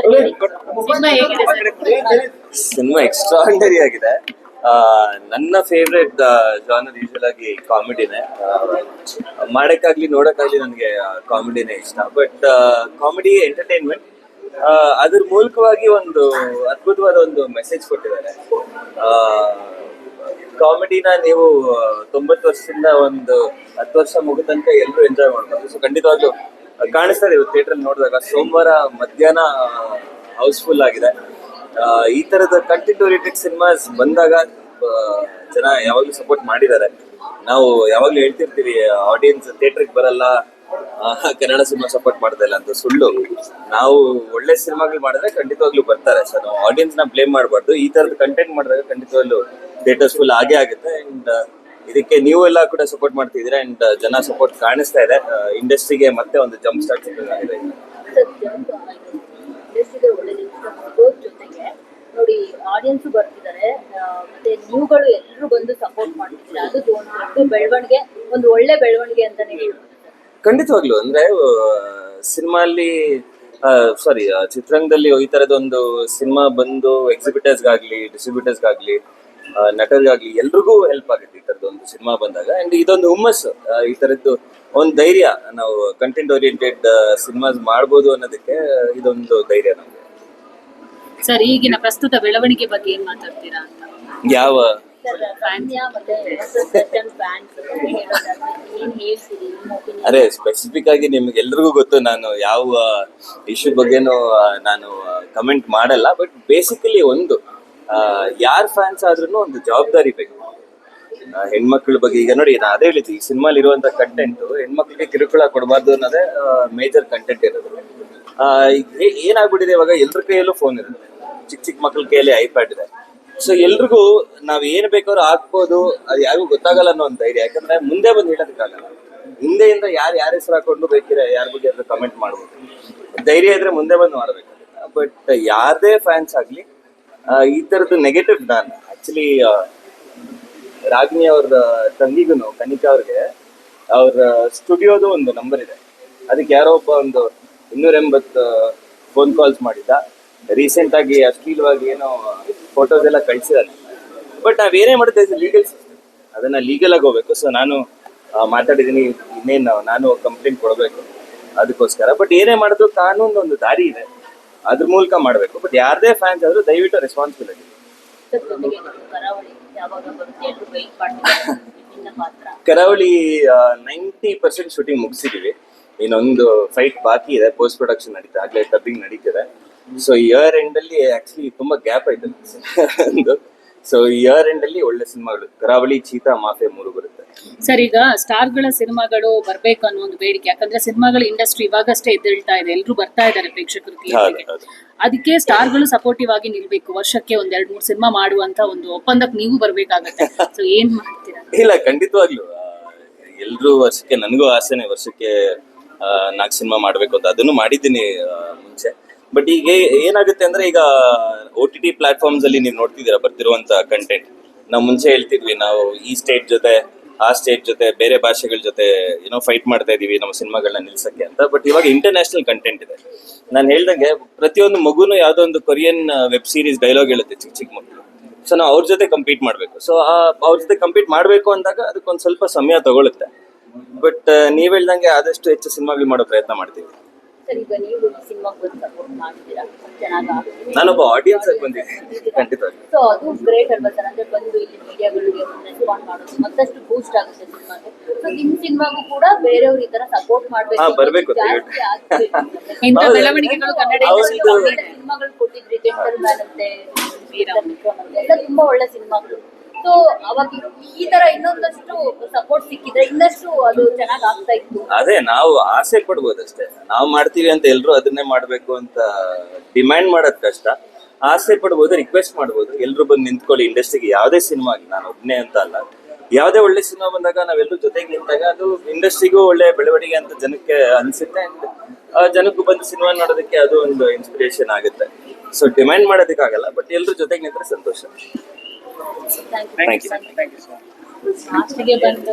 Sir ಹೇಳಿ cinema ಹೇಗಿದೆ sir? Cinema extraordinary ಆಗಿದೆ. ನನ್ನ ಫೇವ್ರೆಟ್ ಜಾನರ್ ಯೂಶುವಲ್ ಆಗಿ ಕಾಮಿಡಿನೇ. ಮಾಡಕ್ಕಾಗ್ಲಿ ನೋಡಕ್ಕಾಗ್ಲಿ ನನಗೆ ಕಾಮಿಡಿನೇ ಇಷ್ಟ. ಬಟ್ ಕಾಮಿಡಿ ಎಂಟರ್ಟೈನ್ಮೆಂಟ್ ಅದ್ರ ಮೂಲಕವಾಗಿ ಒಂದು ಅದ್ಭುತವಾದ ಒಂದು ಮೆಸೇಜ್ ಕೊಟ್ಟಿದ್ದಾರೆ. ಕಾಮಿಡಿನ ನೀವು 90 ವರ್ಷದಿಂದ ಒಂದು 10 ವರ್ಷ ಮುಗಿದ ತನಕ ಎಲ್ಲರೂ ಎಂಜಾಯ್ ಮಾಡ್ಬೋದು. ಸೊ ಖಂಡಿತವಾಗ್ಲೂ ಕಾಣಿಸ್ತಾರೆ ಇವತ್ತು ಥಿಯೇಟರ್ ನೋಡಿದಾಗ. ಸೋಮವಾರ ಮಧ್ಯಾಹ್ನ ಹೌಸ್ಫುಲ್ ಆಗಿದೆ. ಈ ತರದ ಕಂಟೆಂಟ್ ಓರಿಯೆಂಟೆಡ್ ಸಿನಿಮಾಸ್ ಬಂದಾಗ ಜನ ಯಾವಾಗ್ಲೂ ಸಪೋರ್ಟ್ ಮಾಡಿದ್ದಾರೆ. ನಾವು ಯಾವಾಗ್ಲೂ ಹೇಳ್ತಿರ್ತೀವಿ ಆಡಿಯನ್ಸ್ ಥಿಯೇಟರ್ಗೆ ಬರಲ್ಲ, ಕನ್ನಡ ಸಿನಿಮಾ ಸಪೋರ್ಟ್ ಮಾಡ್ತಾ ಇಲ್ಲ ಅಂತ. ಸುಳ್ಳು. ನಾವು ಒಳ್ಳೆ ಸಿನಿಮಾಗಳು ಮಾಡಿದ್ರೆ ಖಂಡಿತವಾಗ್ಲೂ ಬರ್ತಾರೆ. ಸೊ ನಾವು ಆಡಿಯನ್ಸ್ ನ ಬ್ಲೇಮ್ ಮಾಡಬಾರ್ದು. ಈ ತರದ ಕಂಟೆಂಟ್ ಮಾಡಿದಾಗ ಖಂಡಿತವಾಗ್ಲೂ ಥಿಯೇಟರ್ಸ್ ಫುಲ್ ಆಗೇ ಆಗುತ್ತೆ. ಅಂಡ್ ಇದಕ್ಕೆ ನೀವು ಎಲ್ಲ ಕೂಡ ಸಪೋರ್ಟ್ ಮಾಡ್ತಿದ್ದೀರಾ. ಅಂಡ್ ಜನ ಸಪೋರ್ಟ್ ಕಾಣಿಸ್ತಾ ಇದೆ. ಇಂಡಸ್ಟ್ರಿಗೆ ಮತ್ತೆ ಒಂದು ಜಂಪ್ ಸ್ಟಾರ್ಟ್ ಆಗಿದೆ. ಜೊತೆಗೆ ನೋಡಿ ಆಡಿಯನ್ಸ್ ಬರ್ತಿದ್ದಾರೆ, ಮತ್ತೆ ನೀವುಗಳು ಎಲ್ಲರೂ ಬಂದು ಸಪೋರ್ಟ್ ಮಾಡ್ತಿದ್ದಾರೆ. ಅದು ದೊಡ್ಡ ಬೆಳವಣಿಗೆ, ಒಂದು ಒಳ್ಳೆ ಬೆಳವಣಿಗೆ ಅಂತಾನೆ ಹೇಳ್ಬೋದು. ಖಂಡಿತವಾಗ್ಲು ಅಂದ್ರೆ ಸಿನಿಮಾಲ್ಲಿ ಚಿತ್ರರಂಗದಲ್ಲಿ ಈ ತರದೊಂದು ಸಿನಿಮಾ ಬಂದು ಎಕ್ಸಿಬಿಟರ್ಸ್ಗಾಗ್ಲಿ ಡಿಸ್ಟ್ರಿಬ್ಯೂಟರ್ಸ್ಗಾಗ್ಲಿ ನಟರಿಗಾಗ್ಲಿ ಎಲ್ರಿಗೂ ಹೆಲ್ಪ್ ಆಗುತ್ತೆ ಈ ತರದೊಂದು ಸಿನಿಮಾ ಬಂದಾಗ. ಅಂಡ್ ಇದೊಂದು ಹುಮ್ಮಸ್ಸು, ಈ ತರದ್ದು ಒಂದು ಧೈರ್ಯ. ನಾವು ಕಂಟೆಂಟ್ ಓರಿಯೆಂಟೆಡ್ ಸಿನಿಮಾಸ್ ಮಾಡ್ಬೋದು ಅನ್ನೋದಕ್ಕೆ ಇದೊಂದು ಧೈರ್ಯ ನಮ್ಗೆ. ಸರ್, ಈಗಿನ ಪ್ರಸ್ತುತ ಬೆಳವಣಿಗೆ ಬಗ್ಗೆ ಏನ್ ಮಾತಾಡ್ತೀರಾ ಅಂತ? ಯಾವ ಅರೆ ಸ್ಪೆಸಿಫಿಕ್ ಆಗಿ ನಿಮ್ಗೆ ಎಲ್ರಿಗೂ ಗೊತ್ತು, ನಾನು ಯಾವ ಇಶ್ಯೂ ಬಗ್ಗೆನೂ ನಾನು ಕಮೆಂಟ್ ಮಾಡಲ್ಲ. ಬಟ್ ಬೇಸಿಕಲಿ ಒಂದು ಯಾರ್ ಫ್ಯಾನ್ಸ್ ಆದ್ರೂ ಒಂದು ಜವಾಬ್ದಾರಿ ಬೇಕು. ಹೆಣ್ಮಕ್ಳ ಬಗ್ಗೆ ಈಗ ನೋಡಿ, ನಾನು ಅದೇ ಹೇಳಿದ್ವಿ, ಈ ಸಿನಿಮಾಲಿ ಇರುವಂತ ಕಂಟೆಂಟ್ ಹೆಣ್ಮಕ್ಳಿಗೆ ಕಿರುಕುಳ ಕೊಡಬಾರ್ದು ಅನ್ನೋದೇ ಮೇಜರ್ ಕಂಟೆಂಟ್ ಇರೋದು. ಏನಾಗ್ಬಿಟ್ಟಿದೆ ಇವಾಗ ಎಲ್ರ ಕೈಯಲ್ಲೂ ಫೋನ್ ಇರುತ್ತೆ, ಚಿಕ್ಕ ಮಕ್ಳ ಕೈಯಲ್ಲಿ ಐಪ್ಯಾಡ್ ಇದೆ. ಸೊ ಎಲ್ರಿಗೂ ನಾವ್ ಏನ್ ಬೇಕಾದ್ರೂ ಹಾಕ್ಬೋದು, ಅದು ಯಾರಿಗೂ ಗೊತ್ತಾಗಲ್ಲ ಅನ್ನೋ ಒಂದು ಧೈರ್ಯ. ಯಾಕಂದ್ರೆ ಮುಂದೆ ಬಂದು ಹೇಳೋದಕ್ಕಾಗಲ್ಲ. ಹಿಂದೆಯಿಂದ ಯಾರ ಹೆಸರು ಹಾಕೊಂಡು ಬೇಕಿದ್ರೆ ಯಾರ ಬಗ್ಗೆ ಅದ್ರ ಕಮೆಂಟ್ ಮಾಡ್ಬೋದು. ಧೈರ್ಯ ಇದ್ರೆ ಮುಂದೆ ಬಂದು ಮಾಡ್ಬೇಕು. ಬಟ್ ಯಾರದೇ ಫ್ಯಾನ್ಸ್ ಆಗ್ಲಿ ಈ ತರದ್ದು ನೆಗೆಟಿವ್, ನಾನು ಆಕ್ಚುಲಿ ರಾಗಿಣಿ ಅವ್ರ ತಂಗಿಗೂ ಕನಿಕಾ ಅವ್ರಿಗೆ ಅವ್ರ ಸ್ಟುಡಿಯೋದು ಒಂದು ನಂಬರ್ ಇದೆ. ಅದಕ್ಕೆ ಯಾರೋ ಒಬ್ಬ ಒಂದು 280 ಫೋನ್ ಕಾಲ್ಸ್ ಮಾಡಿದ್ದ. ರೀಸೆಂಟ್ ಆಗಿ ಅಶ್ಲೀಲವಾಗಿ ಏನೋ ಫೋಟೋಸ್ ಎಲ್ಲ ಕಳಿಸಿದಾರೆ. ಬಟ್ ನಾವೇನೇ ಮಾಡಿದ್ರೆ ಲೀಗಲ್ ಸಿಸ್ಟಮ್, ಅದನ್ನ ಲೀಗಲ್ ಆಗಿ ಹೋಗ್ಬೇಕು. ಸೊ ನಾನು ಮಾತಾಡಿದ್ದೀನಿ, ಇನ್ನೇನು ನಾನು ಕಂಪ್ಲೇಂಟ್ ಕೊಡಬೇಕು ಅದಕ್ಕೋಸ್ಕರ. ಬಟ್ ಏನೇ ಮಾಡಿದ್ರು ಕಾನೂನು ಒಂದು ದಾರಿ ಇದೆ, ಅದ್ರ ಮೂಲಕ ಮಾಡಬೇಕು. ಬಟ್ ಯಾರದೇ ಫ್ಯಾನ್ಸ್ ಆದ್ರೂ ದಯವಿಟ್ಟು ರೆಸ್ಪಾನ್ಸಿಬಿಲಿಟಿ. ಕರಾವಳಿ 90% ಶೂಟಿಂಗ್ ಮುಗಿಸಿದೀವಿ. ಇನ್ನೊಂದು ಫೈಟ್ ಬಾಕಿ ಇದೆ, ಪೋಸ್ಟ್ ಪ್ರೊಡಕ್ಷನ್ ನಡೀತಾ, ಆಗ್ಲೇ ಡಬ್ಬಿಂಗ್ ನಡೀತಿದೆ. ಸೊ ಇಯರ್ ಎಂಡ್ ಅಲ್ಲಿ ಆಕ್ಚುಲಿ ತುಂಬಾ ಗ್ಯಾಪ್ ಆಯ್ತು ಒಂದು. ಸೊ ಇಯರ್ ಎಂಡ್ ಅಲ್ಲಿ ಒಳ್ಳೆ ಸಿನಿಮಾಗಳು ಕರಾವಳಿ, ಚೀತಾ, ಮಾಫೆ 3 ಬರುತ್ತೆ. ಸರ್, ಈಗ ಸ್ಟಾರ್ಗಳ ಸಿನಿಮಾಗಳು ಬರ್ಬೇಕು ಅನ್ನೋ ಒಂದು ಬೇಡಿಕೆ. ಯಾಕಂದ್ರೆ ಸಿನಿಮಾಗಳ ಇಂಡಸ್ಟ್ರಿ ಇವಾಗಷ್ಟೇ ಎದ್ದೇಳ್ತಾ ಇದೆ, ಎಲ್ಲರೂ ಬರ್ತಾ ಇದ್ದಾರೆ ಪ್ರೇಕ್ಷಕರು ಥಿಯೇಟರ್ಗೆ. ಅದಕ್ಕೆ ಸ್ಟಾರ್ಗಳು ಸಪೋರ್ಟಿವ್ ಆಗಿ ನಿಲ್ಬೇಕು. ವರ್ಷಕ್ಕೆ 2-3 ಸಿನಿಮಾ ಮಾಡುವಂತ ಒಂದು ಒಪ್ಪಂದಕ್ಕೆ ನೀವು ಬರ್ಬೇಕಾಗತ್ತೆ. ಸೊ ಏನ್ ಮಾಡ್ತೀರಾ? ಇಲ್ಲ, ಖಂಡಿತವಾಗ್ಲು ಎಲ್ರು ವರ್ಷಕ್ಕೆ, ನನಗೂ ಆಸೆನೆ ವರ್ಷಕ್ಕೆ 4 ಸಿನಿಮಾ ಮಾಡ್ಬೇಕು ಅಂತ. ಅದನ್ನು ಮಾಡಿದ್ದೀನಿ ಮುಂಚೆ. ಬಟ್ ಈಗ ಏನಾಗುತ್ತೆ ಅಂದ್ರೆ, ಈಗ OTT ಪ್ಲಾಟ್ಫಾರ್ಮ್ಸ್ ಅಲ್ಲಿ ನೀವು ನೋಡ್ತಿದ್ದೀರಾ ಬರ್ತಿರುವಂತ ಕಂಟೆಂಟ್. ನಾವು ಮುಂಚೆ ಹೇಳ್ತಿದ್ವಿ, ನಾವು ಈ ಸ್ಟೇಟ್ ಜೊತೆ ಆ ಸ್ಟೇಟ್ ಜೊತೆ ಬೇರೆ ಭಾಷೆಗಳ ಜೊತೆ ಏನೋ ಫೈಟ್ ಮಾಡ್ತಾ ಇದೀವಿ ನಮ್ಮ ಸಿನಿಮಾಗಳನ್ನ ನಿಲ್ಸಕ್ಕೆ ಅಂತ. ಬಟ್ ಇವಾಗ ಇಂಟರ್ನ್ಯಾಷನಲ್ ಕಂಟೆಂಟ್ ಇದೆ. ನಾನು ಹೇಳ್ದಂಗೆ ಪ್ರತಿಯೊಂದು ಮಗುನು ಯಾವ್ದೋ ಒಂದು ಕೊರಿಯನ್ ವೆಬ್ ಸೀರೀಸ್ ಡೈಲಾಗ್ ಹೇಳುತ್ತೆ ಚಿಕ್ಕ ಮಕ್ಕಳು. ಸೊ ನಾವು ಅವ್ರ ಜೊತೆ ಕಂಪೀಟ್ ಮಾಡ್ಬೇಕು. ಸೊ ಅವ್ರ ಜೊತೆ ಕಂಪೀಟ್ ಮಾಡ್ಬೇಕು ಅಂದಾಗ ಅದಕ್ಕೊಂದು ಸ್ವಲ್ಪ ಸಮಯ ತಗೊಳುತ್ತೆ. ಬಟ್ ನೀವ್ ಹೇಳ್ದಂಗೆ ಆದಷ್ಟು ಹೆಚ್ಚು ಸಿನಿಮಾಗಳು ಮಾಡೋ ಪ್ರಯತ್ನ ಮಾಡ್ತೀವಿ. ನಾನೊಬ್ಬ ಆಡಿಯನ್ಸ್ ಆಗಿ ಬಂದಿದ್ದೀನಿ ಖಂಡಿತವಾಗಿ. ಸೊ ಅದು ಗ್ರೇಟ್ ಅಲ್ವಾ ಸರ್? ಅಂದ್ರೆ ಬಂದು ಇಲ್ಲಿ ಮೀಡಿಯಾಗಳಿಗೆ ರೆಸ್ಪಾಂಡ್ ಮಾಡೋದು ಮತ್ತಷ್ಟು ಬೂಸ್ಟ್ ಆಗುತ್ತೆ ಸಿನಿಮಾಗೆ. ಸೊ ನಿಮ್ ಸಿನಿಮಾಗೂ ಕೂಡ ಬೇರೆಯವರು ಈ ತರ ಸಪೋರ್ಟ್ ಮಾಡ್ಬೇಕು, ಬರ್ಬೇಕು. ಇಂಥ ಬೆಳವಣಿಗೆಗಳು ಕನ್ನಡ ಸಿನಿಮಾಗಳು ಕೊಟ್ಟಿದ್ರಿ. ಜೆಂಟಲ್ಮ್ಯಾನ್ ಅಂತೆ, ಎಲ್ಲ ತುಂಬಾ ಒಳ್ಳೆ ಸಿನಿಮಾಗಳು. ಸೊ ಅವಾಗ ಈ ತರ ಇನ್ನೊಂದಷ್ಟು ಸಪೋರ್ಟ್ ಸಿಕ್ಕಿದ್ರೆ ಇನ್ನಷ್ಟು ಅದು ಚೆನ್ನಾಗಿ ಆಗ್ತಾ ಇತ್ತು. ಅದೇ ನಾವು ಆಸೆ ಪಡ್ಬೋದು ಅಷ್ಟೇ. ನಾವು ಮಾಡ್ತೀವಿ ಅಂತ ಎಲ್ರು ಅದನ್ನೇ ಮಾಡ್ಬೇಕು ಅಂತ ಡಿಮ್ಯಾಂಡ್ ಮಾಡೋದ್ ಕಷ್ಟ. ಆಸೆ ಪಡ್ಬೋದು, ರಿಕ್ವೆಸ್ಟ್ ಮಾಡ್ಬೋದು. ಎಲ್ರು ಬಂದು ನಿಂತ್ಕೊಳ್ಳಿ ಇಂಡಸ್ಟ್ರಿಗೆ. ಯಾವುದೇ ಸಿನಿಮಾ ಆಗಿ, ನಾನು ಒಬ್ಬನೇ ಅಂತ ಅಲ್ಲ, ಯಾವುದೇ ಒಳ್ಳೆ ಸಿನಿಮಾ ಬಂದಾಗ ನಾವೆಲ್ಲರೂ ಜೊತೆಗೆ ನಿಂತಾಗ ಅದು ಇಂಡಸ್ಟ್ರಿಗೂ ಒಳ್ಳೆ ಬೆಳವಣಿಗೆ ಅಂತ ಜನಕ್ಕೆ ಅನ್ಸುತ್ತೆ. ಅಂಡ್ ಜನಕ್ಕೂ ಬಂದು ಸಿನಿಮಾ ನೋಡೋದಕ್ಕೆ ಅದು ಒಂದು ಇನ್ಸ್ಪಿರೇಷನ್ ಆಗುತ್ತೆ. ಸೊ ಡಿಮ್ಯಾಂಡ್ ಮಾಡೋದಕ್ಕಾಗಲ್ಲ, ಬಟ್ ಎಲ್ರು ಜೊತೆಗೆ ನಿಂತ್ರೆ ಸಂತೋಷ. Thank you. ಲಾಸ್ಟಿಗೆ ಬಂದು